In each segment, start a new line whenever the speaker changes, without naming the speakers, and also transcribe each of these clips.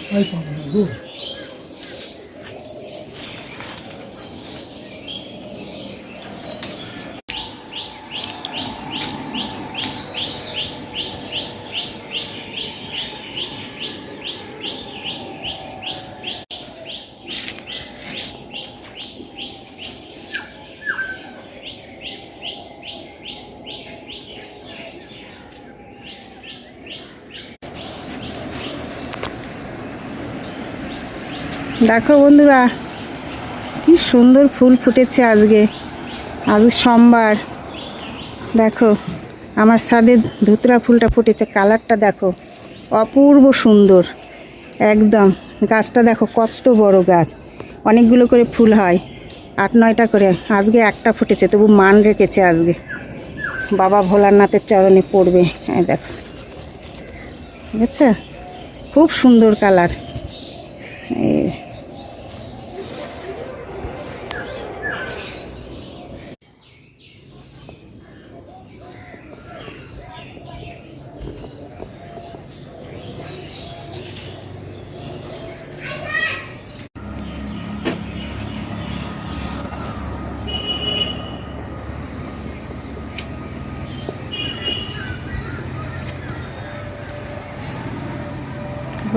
Ay, paano na.
দেখো বন্ধুরা, কি সুন্দর ফুল ফুটেছে আজকে। আজকে সোমবার। দেখো আমার ছাদে ধুতরা ফুলটা ফুটেছে, কালারটা দেখো অপূর্ব সুন্দর একদম। গাছটা দেখো কত বড় গাছ, অনেকগুলো করে ফুল হয়, 8-9টা করে। আজকে একটা ফুটেছে, তবু মান রেখেছে আজকে। বাবা ভোলানাথের চরণে পড়বে। হ্যাঁ দেখো, বুঝছো, খুব সুন্দর কালার।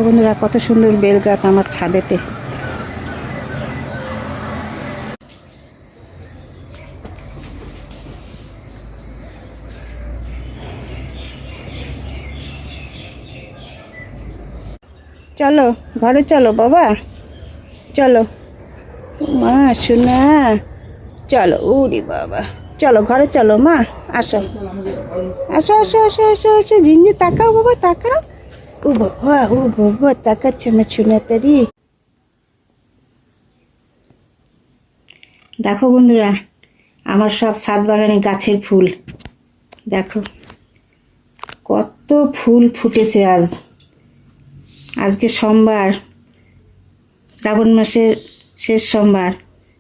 বন্ধুরা, কত সুন্দর বেল গাছ আমার ছাদেতে। চলো ঘরে চলো বাবা, চলো মা শোনা, চলো। উরি বাবা, চলো ঘরে চলো মা, আসো আসো আসো আসো আসো আসো। ঝিঞ্জি তাকাও বাবা, তাকাও। ও বাবা তাকাচ্ছে আমার শোনা তারি। দেখো বন্ধুরা, আমার সব ছাদ বাগানে গাছের ফুল দেখো, কত ফুল ফুটেছে আজ। আজকে সোমবার, শ্রাবণ মাসের শেষ সোমবার।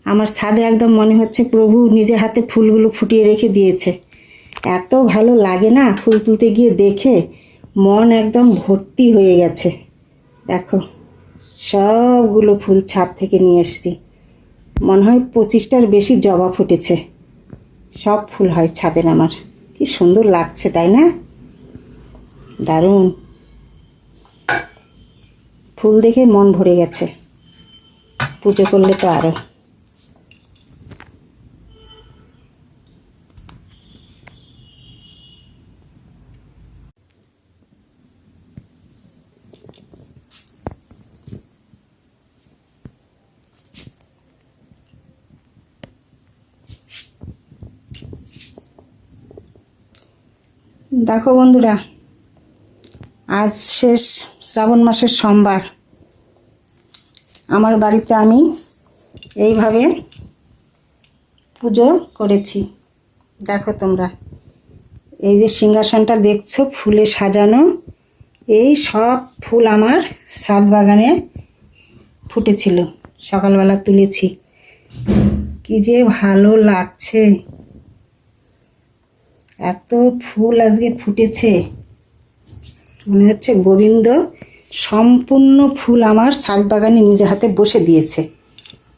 আমার ছাদে একদম মনে হচ্ছে প্রভু নিজে হাতে ফুলগুলো ফুটিয়ে রেখে দিয়েছে। এত ভালো লাগে না ফুল তুলতে গিয়ে, দেখে মন একদম ভর্তি হয়ে গেছে। দেখো সবগুলো ফুল ছাদ থেকে নিয়ে এসেছি, মনে হয় 25টার বেশি জবা ফুটেছে। সব ফুল হয় ছাদের আমার। কি সুন্দর লাগছে তাই না? দারুণ ফুল দেখে মন ভরে গেছে। পুজো করলে তো আরো। দেখো বন্ধুরা, আজ শেষ শ্রাবণ মাসের সোমবার। আমার বাড়িতে আমি এইভাবে পুজো করেছি। দেখো তোমরা, এই যে সিংহাসনটা দেখছো ফুলে সাজানো, এই সব ফুল আমার ছাদ বাগানে ফুটেছিল, সকালবেলা তুলেছি। কি যে ভালো লাগছে, এত ফুল আজকে ফুটেছে, মনে হচ্ছে গোবিন্দ সম্পূর্ণ ফুল আমার ছাদ বাগানে নিজে হাতে বসে দিয়েছে,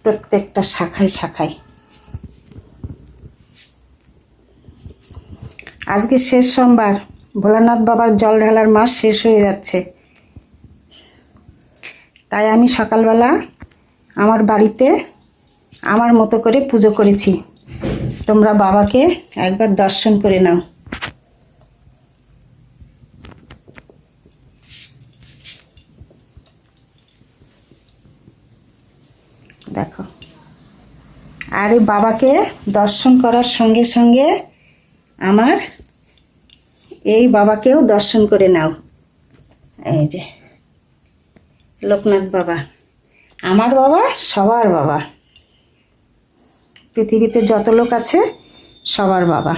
প্রত্যেকটা শাখায় শাখায়। আজকে শেষ সোমবার, ভোলানাথ বাবার জল ঢালার মাস শেষ হয়ে যাচ্ছে। তাই আমি সকালবেলা আমার বাড়িতে আমার মতো করে পুজো করেছি। তোমরা বাবাকে একবার দর্শন করে নাও। দেখো, আর এই বাবাকে দর্শন করার সঙ্গে সঙ্গে আমার এই বাবাকেও দর্শন করে নাও। এই যে লোকনাথ বাবা, আমার বাবা, সবার বাবা, পৃথিবীতে যত লোক আছে সবার বাবা।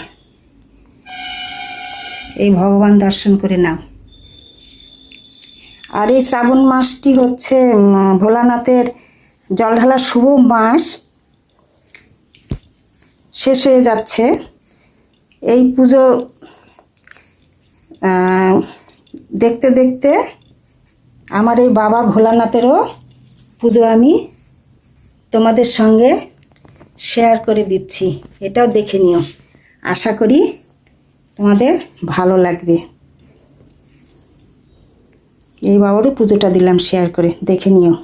এই ভগবান দর্শন করে নাও। আর এই শ্রাবণ মাসটি হচ্ছে ভোলানাথের জল ঢালার শুভ মাস, শেষ হয়ে যাচ্ছে। এই পুজো দেখতে দেখতে আমার এই বাবা ভোলানাথেরও পুজো আমি তোমাদের সঙ্গে শেয়ার করে দিচ্ছি, এটাও দেখে নিও। আশা করি তোমাদের ভালো লাগবে। এই বাবারও পুজোটা দিলাম শেয়ার করে, দেখে নিও।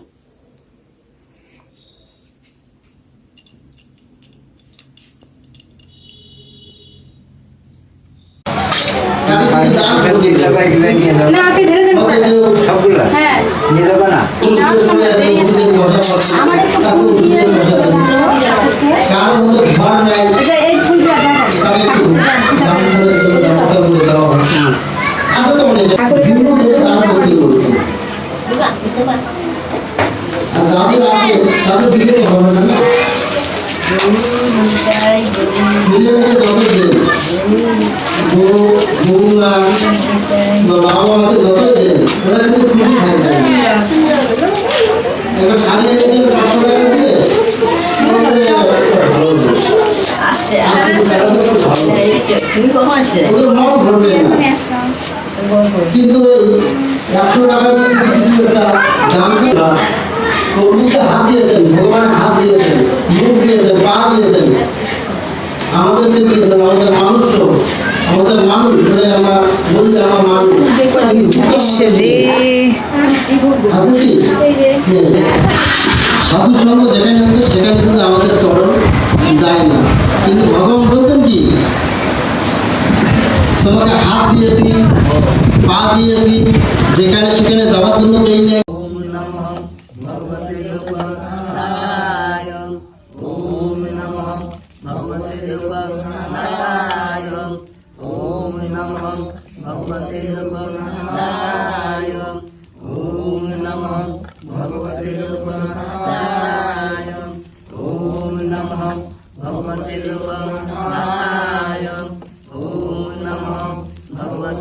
কিন্তু 100 টাকা হাত দিয়েছেন, ভগবান হাত দিয়েছেন, মুখ দিয়েছেন, পা দিয়েছেন, আমাদেরকে দিয়েছেন, আমাদের মানুষ, আমরা বলি আমার মানুষ। সাধু সঙ্গ যেখানে হচ্ছে সেখানে কিন্তু আমাদের চরণ যায় না, কিন্তু ভগবান বলছেন কি, তোমাকে হাত দিয়েছি, পা দিয়েছি, যেখানে সেখানে যাওয়ার জন্য দেই নাই।
भगवते